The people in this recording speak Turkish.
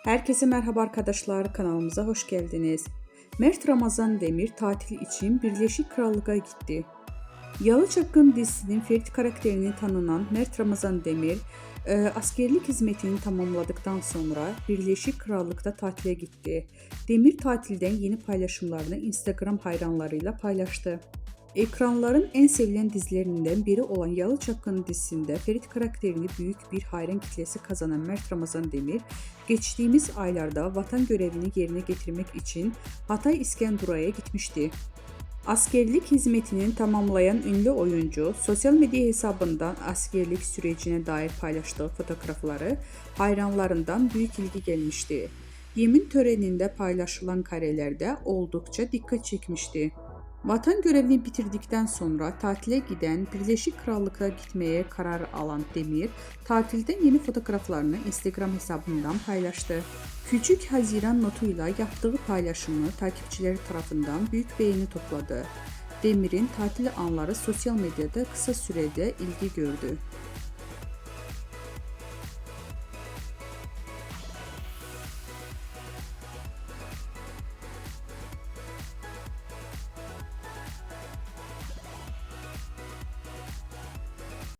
Herkese merhaba arkadaşlar, kanalımıza hoş geldiniz. Mert Ramazan Demir tatil için Birleşik Krallık'a gitti. Yalı Çapkın dizisinin Ferit karakterini tanınan Mert Ramazan Demir, askerlik hizmetini tamamladıktan sonra Birleşik Krallık'ta tatile gitti. Demir tatilden yeni paylaşımlarını Instagram hayranlarıyla paylaştı. Ekranların en sevilen dizilerinden biri olan Yalı Çapkın dizisinde Ferit karakterini büyük bir hayran kitlesi kazanan Mert Ramazan Demir, geçtiğimiz aylarda vatan görevini yerine getirmek için Hatay İskenderun'a gitmişti. Askerlik hizmetini tamamlayan ünlü oyuncu, sosyal medya hesabından askerlik sürecine dair paylaştığı fotoğrafları hayranlarından büyük ilgi gelmişti. Yemin töreninde paylaşılan karelerde oldukça dikkat çekmişti. Vatan görevini bitirdikten sonra tatile giden Birleşik Krallık'a gitmeye karar alan Demir, tatilden yeni fotoğraflarını Instagram hesabından paylaştı. Küçük Haziran notuyla yaptığı paylaşımı takipçileri tarafından büyük beğeni topladı. Demir'in tatil anları sosyal medyada kısa sürede ilgi gördü.